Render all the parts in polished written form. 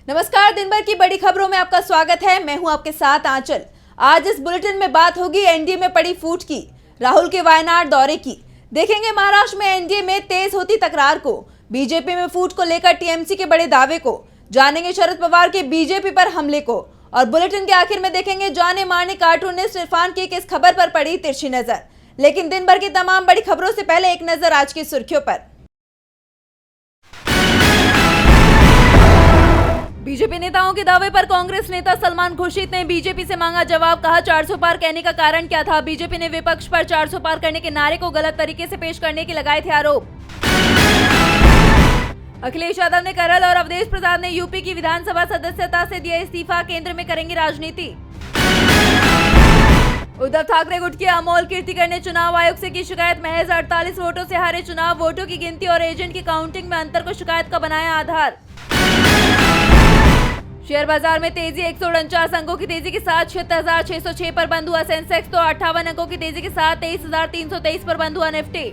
नमस्कार, दिन भर की बड़ी खबरों में आपका स्वागत है। मैं हूं आपके साथ आंचल। आज इस बुलेटिन में बात होगी एनडीए में पड़ी फूट की, राहुल के वायनाड दौरे की। देखेंगे महाराष्ट्र में एनडीए में तेज होती तकरार को, बीजेपी में फूट को लेकर टीएमसी के बड़े दावे को, जानेंगे शरद पवार के बीजेपी पर हमले को, और बुलेटिन के आखिर में देखेंगे जाने माने कार्टूनिस्ट इरफान की किस खबर पर पड़ी तिरछी नजर। लेकिन दिन भर की तमाम बड़ी खबरों से पहले एक नजर आज की सुर्खियों पर। बीजेपी नेताओं के दावे पर कांग्रेस नेता सलमान खुर्शीद ने बीजेपी से मांगा जवाब। कहा 400 पार कहने का कारण क्या था। बीजेपी ने विपक्ष पर 400 पार करने के नारे को गलत तरीके से पेश करने के लगाए थे आरोप। अखिलेश यादव ने करल और अवधेश प्रसाद ने यूपी की विधानसभा सदस्यता से दिया इस्तीफा, केंद्र में करेंगे राजनीति। उद्धव ठाकरे गुट के अमोल कीर्तिकर ने चुनाव आयोग से की शिकायत। महज 48 वोटों से हारे चुनाव, वोटों की गिनती और एजेंट की काउंटिंग में अंतर को शिकायत का बनाया आधार। शेयर बाजार में तेजी, 149 अंकों की तेजी के साथ 76,606 पर बंद हुआ सेंसेक्स, तो 58 अंकों की तेजी के साथ 23,323 पर बंद हुआ निफ्टी।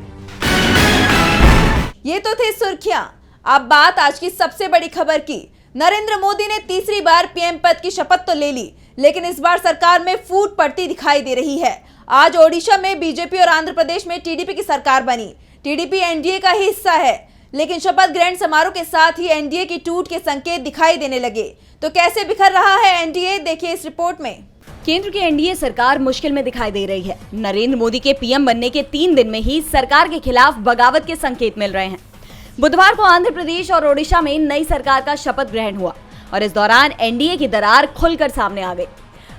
ये तो थी सुर्खियां। अब बात आज की सबसे बड़ी खबर की। नरेंद्र मोदी ने तीसरी बार पीएम पद की शपथ तो ले ली, लेकिन इस बार सरकार में फूट पड़ती दिखाई दे रही है। आज ओडिशा में बीजेपी और आंध्र प्रदेश में टीडीपी की सरकार बनी। टीडीपी एनडीए का ही हिस्सा है, लेकिन शपथ ग्रहण समारोह के साथ ही एनडीए की टूट के संकेत दिखाई देने लगे। तो कैसे बिखर रहा है एनडीए, देखिए इस रिपोर्ट में। केंद्र की एनडीए सरकार मुश्किल में दिखाई दे रही है। नरेंद्र मोदी के पीएम बनने के 3 दिन में ही सरकार के खिलाफ बगावत के संकेत मिल रहे हैं। बुधवार को आंध्र प्रदेश और ओडिशा में नई सरकार का शपथ ग्रहण हुआ और इस दौरान एनडीए की दरार खुलकर सामने आ गई।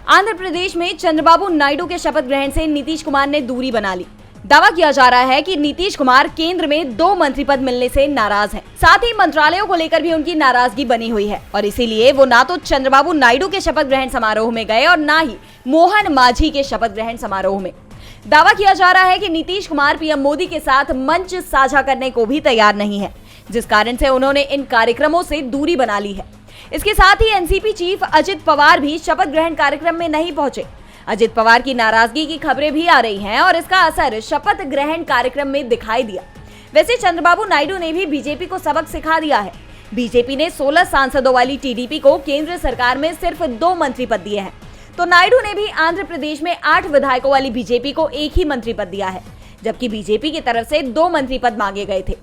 आंध्र प्रदेश में चंद्रबाबू नायडू के शपथ ग्रहण से नीतीश कुमार ने दूरी बना ली। दावा किया जा रहा है कि नीतीश कुमार केंद्र में 2 मंत्री पद मिलने से नाराज हैं। साथ ही मंत्रालयों को लेकर भी उनकी नाराजगी बनी हुई है और इसीलिए वो ना तो चंद्रबाबू नायडू के शपथ ग्रहण समारोह में गए और ना ही मोहन मांझी के शपथ ग्रहण समारोह में। दावा किया जा रहा है कि नीतीश कुमार पीएम मोदी के साथ मंच साझा करने को भी तैयार नहीं है, जिस कारण से उन्होंने इन कार्यक्रमों से दूरी बना ली है। इसके साथ ही एनसीपी चीफ अजित पवार भी शपथ ग्रहण कार्यक्रम में नहीं पहुंचे। अजित पवार की नाराजगी की खबरें भी आ रही हैं और इसका असर शपथ ग्रहण कार्यक्रम में दिखाई दिया। वैसे चंद्रबाबू नायडू ने भी बीजेपी को सबक सिखा दिया है। बीजेपी ने 16 सांसदों वाली टीडीपी को केंद्र सरकार में सिर्फ 2 मंत्री पद दिए हैं, तो नायडू ने भी आंध्र प्रदेश में 8 विधायकों वाली बीजेपी को 1 ही मंत्री पद दिया है, जबकि बीजेपी की तरफ से 2 मंत्री पद मांगे गए थे।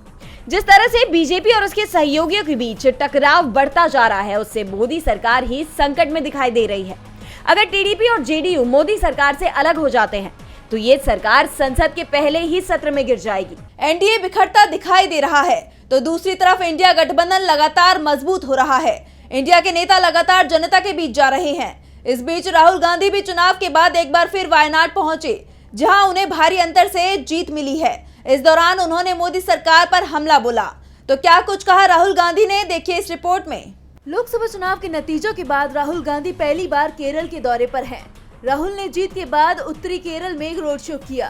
जिस तरह से बीजेपी और उसके सहयोगियों के बीच टकराव बढ़ता जा रहा है, उससे मोदी सरकार ही संकट में दिखाई दे रही है। अगर टीडीपी और जेडीयू मोदी सरकार से अलग हो जाते हैं तो ये सरकार संसद के पहले ही सत्र में गिर जाएगी। एनडीए बिखरता दिखाई दे रहा है, तो दूसरी तरफ इंडिया गठबंधन लगातार मजबूत हो रहा है। इंडिया के नेता लगातार जनता के बीच जा रहे हैं। इस बीच राहुल गांधी भी चुनाव के बाद एक बार फिर वायनाड पहुंचे, जहां उन्हें भारी अंतर से जीत मिली है। इस दौरान उन्होंने मोदी सरकार पर हमला बोला। तो क्या कुछ कहा राहुल गांधी ने, देखिए इस रिपोर्ट में। लोकसभा चुनाव के नतीजों के बाद राहुल गांधी पहली बार केरल के दौरे पर हैं। राहुल ने जीत के बाद उत्तरी केरल में एक रोड शो किया।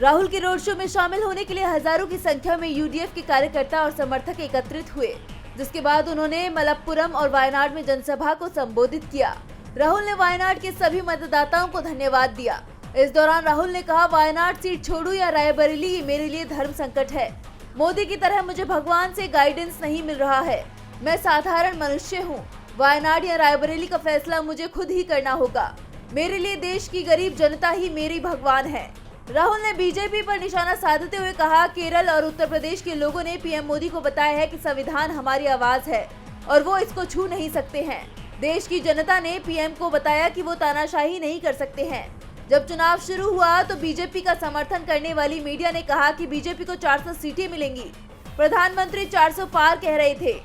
राहुल के रोड शो में शामिल होने के लिए हजारों की संख्या में यूडीएफ के कार्यकर्ता और समर्थक एकत्रित हुए, जिसके बाद उन्होंने मलप्पुरम और वायनाड में जनसभा को संबोधित किया। राहुल ने वायनाड के सभी मतदाताओं को धन्यवाद दिया। इस दौरान राहुल ने कहा, वायनाड सीट छोड़ू या रायबरेली, ये मेरे लिए धर्म संकट है। मोदी की तरह मुझे भगवान से गाइडेंस नहीं मिल रहा है। मैं साधारण मनुष्य हूँ। वायनाड या रायबरेली का फैसला मुझे खुद ही करना होगा। मेरे लिए देश की गरीब जनता ही मेरी भगवान है। राहुल ने बीजेपी पर निशाना साधते हुए कहा, केरल और उत्तर प्रदेश के लोगों ने पीएम मोदी को बताया है कि संविधान हमारी आवाज है और वो इसको छू नहीं सकते हैं। देश की जनता ने पीएम को बताया कि वो तानाशाही नहीं कर सकते हैं। जब चुनाव शुरू हुआ तो बीजेपी का समर्थन करने वाली मीडिया ने कहा कि बीजेपी को 400 सीटें मिलेंगी। प्रधानमंत्री 400 पार कह रहे थे।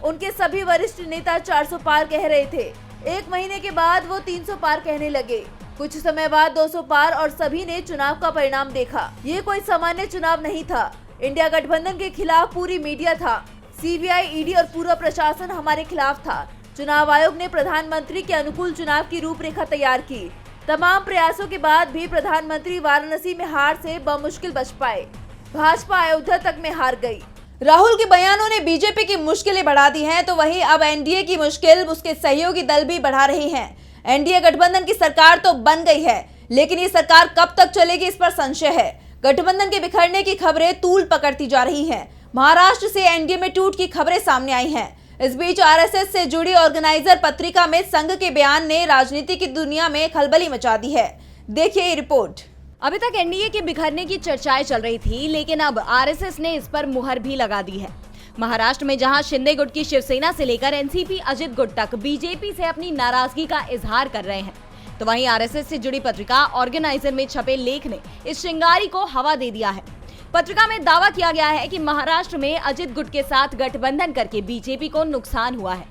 उनके सभी वरिष्ठ नेता 400 पार कह रहे थे। 1 महीने के बाद वो 300 पार कहने लगे। कुछ समय बाद 200 पार और सभी ने चुनाव का परिणाम देखा। ये कोई सामान्य चुनाव नहीं था। इंडिया गठबंधन के खिलाफ पूरी मीडिया था। सीबीआई, ईडी और पूरा प्रशासन हमारे खिलाफ था। चुनाव आयोग ने प्रधानमंत्री के अनुकूल चुनाव की रूपरेखा तैयार की। तमाम प्रयासों के बाद भी प्रधानमंत्री वाराणसी में हार से बमुश्किल बच पाए। भाजपा अयोध्या तक में हार गई। राहुल के बयानों ने बीजेपी की मुश्किलें बढ़ा दी हैं, तो वहीं अब एनडीए की मुश्किल उसके सहयोगी दल भी बढ़ा रहे हैं। एनडीए गठबंधन की सरकार तो बन गई है, लेकिन ये सरकार कब तक चलेगी, इस पर संशय है। गठबंधन के बिखरने की खबरें तूल पकड़ती जा रही हैं। महाराष्ट्र से एनडीए में टूट की खबरें सामने आई हैं। इस बीच आरएसएस से जुड़ी ऑर्गेनाइजर पत्रिका में संघ के बयान ने राजनीति की दुनिया में खलबली मचा दी है। देखिए ये रिपोर्ट। अभी तक एनडीए के बिखरने की चर्चाएं चल रही थी, लेकिन अब आरएसएस ने इस पर मुहर भी लगा दी है। महाराष्ट्र में जहां शिंदे गुट की शिवसेना से लेकर एनसीपी अजित गुट तक बीजेपी से अपनी नाराजगी का इजहार कर रहे हैं, तो वहीं आरएसएस से जुड़ी पत्रिका ऑर्गेनाइजर में छपे लेख ने इस चिंगारी को हवा दे दिया है। पत्रिका में दावा किया गया है कि महाराष्ट्र में अजित गुट के साथ गठबंधन करके बीजेपी को नुकसान हुआ है।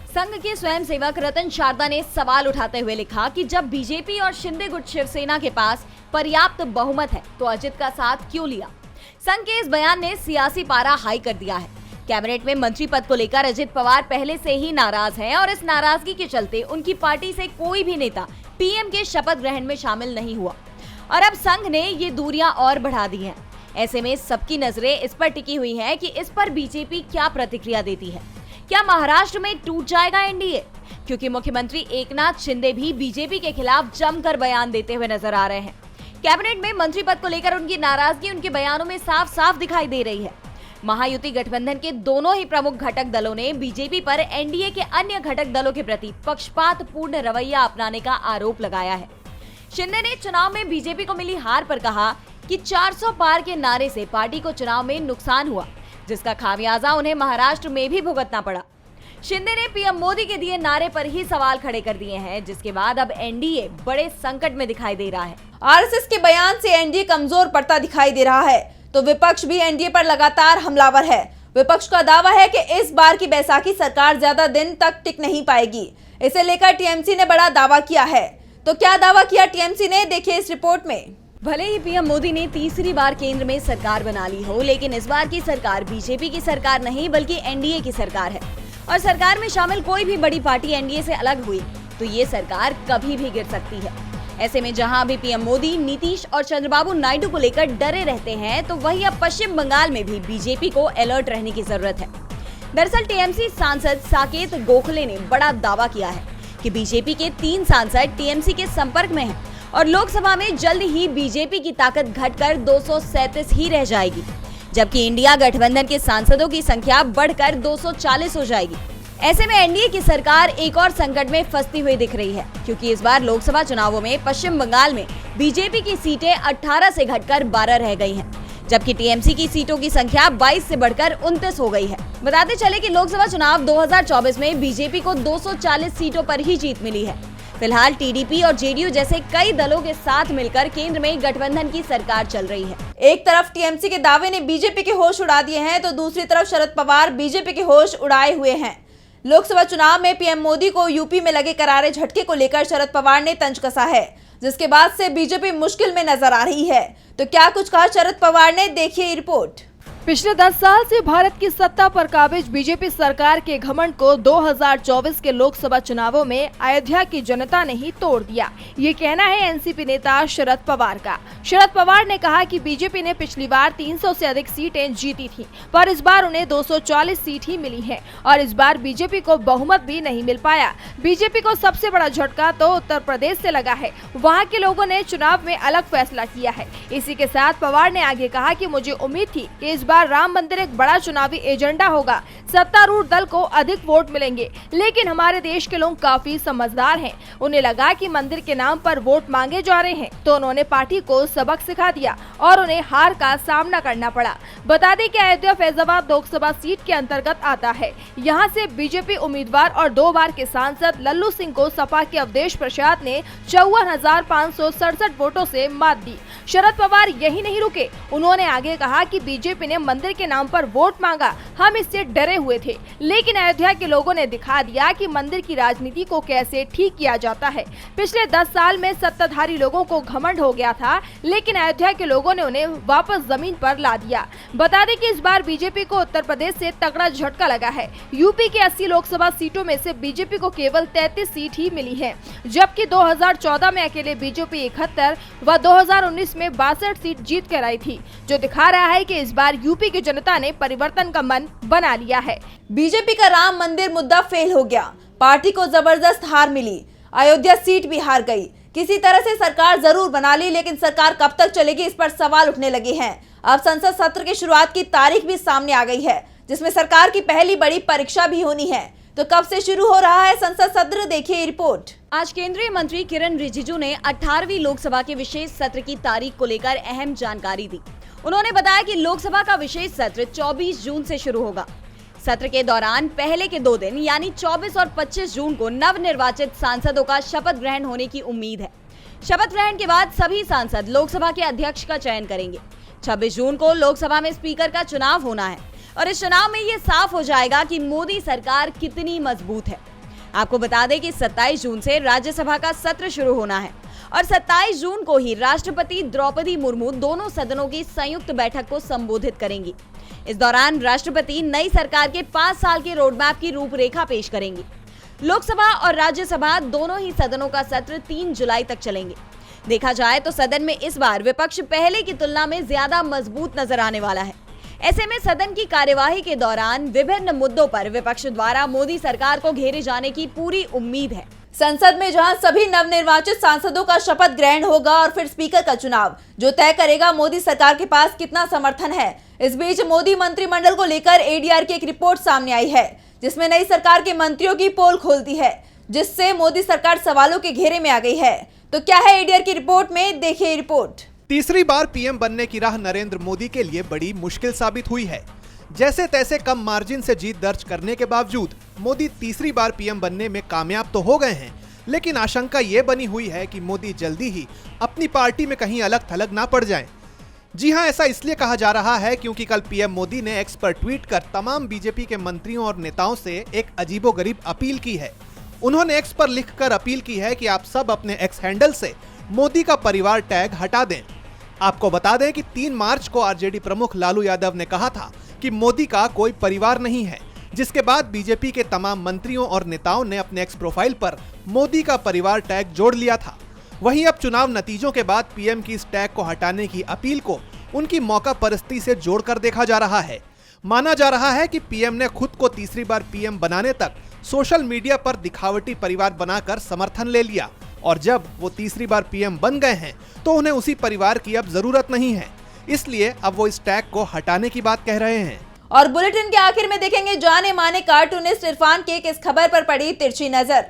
संघ के स्वयंसेवक रतन शारदा ने सवाल उठाते हुए लिखा कि जब बीजेपी और शिंदे गुट शिवसेना के पास पर्याप्त बहुमत है तो अजित का साथ क्यों लिया। संघ के इस बयान ने सियासी पारा हाई कर दिया है। कैबिनेट में मंत्री पद को लेकर अजित पवार पहले से ही नाराज हैं और इस नाराजगी के चलते उनकी पार्टी से कोई भी नेता पीएम के शपथ ग्रहण में शामिल नहीं हुआ और अब संघ ने ये दूरियां और बढ़ा दी हैं। ऐसे में सबकी नजरें इस पर टिकी हुई हैं कि इस पर बीजेपी क्या प्रतिक्रिया देती है। क्या महाराष्ट्र में टूट जाएगा एनडीए? क्योंकि मुख्यमंत्री एकनाथ शिंदे भी बीजेपी के खिलाफ जमकर बयान देते हुए नजर आ रहे हैं। कैबिनेट में मंत्री पद को लेकर उनकी नाराजगी उनके बयानों में साफ साफ दिखाई दे रही है। महायुति गठबंधन के दोनों ही प्रमुख घटक दलों ने बीजेपी पर एनडीए के अन्य घटक दलों के प्रति पक्षपातपूर्ण रवैया अपनाने का आरोप लगाया है। शिंदे ने चुनाव में बीजेपी को मिली हार पर कहा कि 400 पार के नारे से पार्टी को चुनाव में नुकसान हुआ, जिसका खामियाजा उन्हें महाराष्ट्र में भी भुगतना पड़ा। शिंदे ने पीएम मोदी के दिए नारे पर ही सवाल खड़े कर दिए हैं, जिसके बाद अब एनडीए बड़े संकट में दिखाई दे रहा है। आरएसएस के बयान से एनडीए कमजोर पड़ता दिखाई दे रहा है, तो विपक्ष भी एनडीए पर लगातार हमलावर है। विपक्ष का दावा है कि इस बार की बैसाखी सरकार ज्यादा दिन तक टिक नहीं पाएगी। इसे लेकर टीएमसी ने बड़ा दावा किया है। तो क्या दावा किया टीएमसी ने, देखिए इस रिपोर्ट में। भले ही पीएम मोदी ने तीसरी बार केंद्र में सरकार बना ली हो, लेकिन इस बार की सरकार बीजेपी की सरकार नहीं बल्कि एनडीए की सरकार है और सरकार में शामिल कोई भी बड़ी पार्टी एनडीए से अलग हुई तो ये सरकार कभी भी गिर सकती है। ऐसे में जहां अभी पीएम मोदी नीतीश और चंद्रबाबू नायडू को लेकर डरे रहते हैं, तो वहीं अब पश्चिम बंगाल में भी बीजेपी को अलर्ट रहने की जरूरत है। दरअसल टीएमसी सांसद साकेत गोखले ने बड़ा दावा किया है कि बीजेपी के 3 सांसद टीएमसी के संपर्क में हैं और लोकसभा में जल्द ही बीजेपी की ताकत घटकर 237 ही रह जाएगी, जबकि इंडिया गठबंधन के सांसदों की संख्या बढ़कर 240 हो जाएगी। ऐसे में एनडीए की सरकार एक और संकट में फंसती हुई दिख रही है, क्योंकि इस बार लोकसभा चुनावों में पश्चिम बंगाल में बीजेपी की सीटें 18 से घटकर 12 रह गई हैं, जबकि टीएमसी की सीटों की संख्या 22 से बढ़कर 29 हो गई है। बताते चले कि लोकसभा चुनाव 2024 में बीजेपी को 240 सीटों पर ही जीत मिली है। फिलहाल टीडीपी और जेडीयू जैसे कई दलों के साथ मिलकर केंद्र में गठबंधन की सरकार चल रही है। एक तरफ टीएमसी के दावे ने बीजेपी के होश उड़ा दिए हैं, तो दूसरी तरफ शरद पवार बीजेपी के होश उड़ाए हुए हैं। लोकसभा चुनाव में पीएम मोदी को यूपी में लगे करारे झटके को लेकर शरद पवार ने तंज कसा है, जिसके बाद से बीजेपी मुश्किल में नजर आ रही है। तो क्या कुछ कहा शरद पवार ने, देखिए रिपोर्ट। पिछले 10 साल से भारत की सत्ता पर काबिज बीजेपी सरकार के घमंड को 2024 के लोकसभा चुनावों में अयोध्या की जनता ने ही तोड़ दिया, ये कहना है एनसीपी नेता शरद पवार का। शरद पवार ने कहा कि बीजेपी ने पिछली बार 300 से अधिक सीटें जीती थी, पर इस बार उन्हें 240 सीट ही मिली है और इस बार बीजेपी को बहुमत भी नहीं मिल पाया। बीजेपी को सबसे बड़ा झटका तो उत्तर प्रदेश से लगा है, वहाँ के लोगों ने चुनाव में अलग फैसला किया है। इसी के साथ पवार ने आगे कहा कि मुझे उम्मीद थी कि इस बार राम मंदिर एक बड़ा चुनावी एजेंडा होगा, सत्तारूढ़ दल को अधिक वोट मिलेंगे, लेकिन हमारे देश के लोग काफी समझदार हैं। उन्हें लगा कि मंदिर के नाम पर वोट मांगे जा रहे हैं, तो उन्होंने पार्टी को सबक सिखा दिया और उन्हें हार का सामना करना पड़ा। बता दें कि अयोध्या फैजाबाद लोकसभा सीट के अंतर्गत आता है। यहाँ से बीजेपी उम्मीदवार और 2 बार के सांसद लल्लू सिंह को सपा के अवधेश प्रसाद ने 54,567 वोटों से मात दी। शरद पवार यही नहीं रुके, उन्होंने आगे कहा कि बीजेपी ने मंदिर के नाम पर वोट मांगा, हम इससे डरे हुए थे, लेकिन अयोध्या के लोगों ने दिखा दिया कि मंदिर की राजनीति को कैसे ठीक किया जाता है। पिछले 10 साल में सत्ताधारी लोगों को घमंड हो गया था, लेकिन अयोध्या के लोगों ने उन्हें वापस जमीन पर ला दिया। बता दें कि इस बार बीजेपी को उत्तर प्रदेश से तगड़ा झटका लगा है। यूपी के 80 लोकसभा सीटों में से बीजेपी को केवल 33 सीट ही मिली है, जबकि 2014 में अकेले बीजेपी 71 व 2019 में 62 सीट जीत कर आई थी, जो दिखा रहा है कि इस बार यूपी की जनता ने परिवर्तन का मन बना लिया है। बीजेपी का राम मंदिर मुद्दा फेल हो गया, पार्टी को जबरदस्त हार मिली, अयोध्या सीट भी हार गई। किसी तरह से सरकार जरूर बना ली, लेकिन सरकार कब तक चलेगी, इस पर सवाल उठने लगे हैं। अब संसद सत्र की शुरुआत की तारीख भी सामने आ गई है, जिसमें सरकार की पहली बड़ी परीक्षा भी होनी है। तो कब से शुरू हो रहा है संसद सत्र, देखिए ये रिपोर्ट। आज केंद्रीय मंत्री किरण रिजिजू ने 18वीं लोकसभा के विशेष सत्र की तारीख को लेकर अहम जानकारी दी। उन्होंने बताया कि लोकसभा का विशेष सत्र 24 जून से शुरू होगा। सत्र के दौरान पहले के 2 दिन यानी 24 और 25 जून को नवनिर्वाचित सांसदों का शपथ ग्रहण होने की उम्मीद है। शपथ ग्रहण के बाद सभी सांसद लोकसभा के अध्यक्ष का चयन करेंगे। 26 जून को लोकसभा में स्पीकर का चुनाव होना है और इस चुनाव में ये साफ हो जाएगा कि मोदी सरकार कितनी मजबूत है। आपको बता दें कि 27 जून से राज्यसभा का सत्र शुरू होना है और 27 जून को ही राष्ट्रपति द्रौपदी मुर्मू दोनों सदनों की संयुक्त बैठक को संबोधित करेंगी। इस दौरान राष्ट्रपति नई सरकार के 5 साल के रोडमैप की रूपरेखा पेश करेंगी। लोकसभा और राज्यसभा दोनों ही सदनों का सत्र 3 जुलाई तक चलेंगे। देखा जाए तो सदन में इस बार विपक्ष पहले की तुलना में ज्यादा मजबूत नजर आने वाला है। ऐसे में सदन की कार्यवाही के दौरान विभिन्न मुद्दों पर विपक्ष द्वारा मोदी सरकार को घेरे जाने की पूरी उम्मीद है। संसद में जहां सभी नवनिर्वाचित सांसदों का शपथ ग्रहण होगा और फिर स्पीकर का चुनाव, जो तय करेगा मोदी सरकार के पास कितना समर्थन है। इस बीच मोदी मंत्रिमंडल को लेकर एडीआर की एक रिपोर्ट सामने आई है, जिसमें नई सरकार के मंत्रियों की पोल खोल दी है, जिससे मोदी सरकार सवालों के घेरे में आ गई है। तो क्या है एडीआर की रिपोर्ट में, देखिए रिपोर्ट। तीसरी बार पीएम बनने की राह नरेंद्र मोदी के लिए बड़ी मुश्किल साबित हुई है। जैसे तैसे कम मार्जिन से जीत दर्ज करने के बावजूद मोदी तीसरी बार पीएम बनने में कामयाब तो हो गए हैं, लेकिन आशंका ये बनी हुई है कि मोदी जल्दी ही अपनी पार्टी में कहीं अलग थलग ना पड़ जाएं। जी हां, ऐसा इसलिए कहा जा रहा है क्योंकि कल पीएम मोदी ने एक्स पर ट्वीट कर तमाम बीजेपी के मंत्रियों और नेताओं से एक अजीबोगरीब अपील की है। उन्होंने एक्स पर लिखकर अपील की है कि आप सब अपने एक्स हैंडल से मोदी का परिवार टैग हटा दें। आपको बता दें कि 3 मार्च को आरजेडी प्रमुख लालू यादव ने कहा था कि मोदी का कोई परिवार नहीं है, जिसके बाद बीजेपी के तमाम मंत्रियों और नेताओं ने अपने एक्स प्रोफाइल पर मोदी का परिवार टैग जोड़ लिया था। वहीं अब चुनाव नतीजों के बाद पीएम की इस टैग को हटाने की अपील को उनकी मौका परस्ती से जोड़कर देखा जा रहा है। माना जा रहा है कि पीएम ने खुद को तीसरी बार पीएम बनाने तक सोशल मीडिया पर दिखावटी परिवार बनाकर समर्थन ले लिया और जब वो तीसरी बार पीएम बन गए हैं तो उन्हें उसी परिवार की अब जरूरत नहीं है, इसलिए अब वो इस टैग को हटाने की बात कह रहे हैं। और बुलेटिन के आखिर में देखेंगे जाने माने कार्टूनिस्ट इरफान की किस खबर पर पड़ी तिरछी नजर।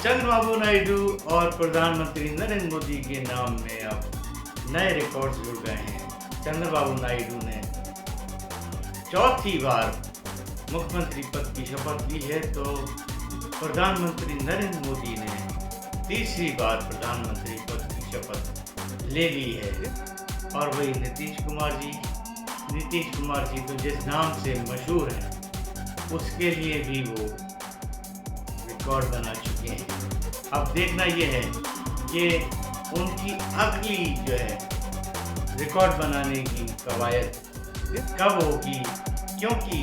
चंद्रबाबू नायडू और प्रधानमंत्री नरेंद्र मोदी के नाम में अब नए रिकॉर्ड्स जुड़ गए हैं। चंद्रबाबू नायडू ने 4थी बार मुख्यमंत्री पद की शपथ ली है, तो प्रधानमंत्री नरेंद्र मोदी ने तीसरी बार प्रधानमंत्री पद की शपथ ले ली है। और वही नीतीश कुमार जी तो जिस नाम से मशहूर हैं, उसके लिए भी वो रिकॉर्ड बना चुके हैं। अब देखना यह है कि उनकी अगली जो है रिकॉर्ड बनाने की कवायद कब होगी, क्योंकि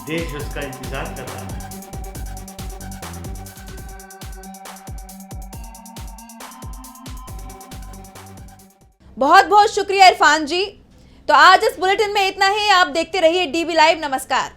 देश उसका इंतजार कर रहा है। बहुत बहुत शुक्रिया इरफान जी। तो आज इस बुलेटिन में इतना ही। आप देखते रहिए डीबी लाइव। नमस्कार।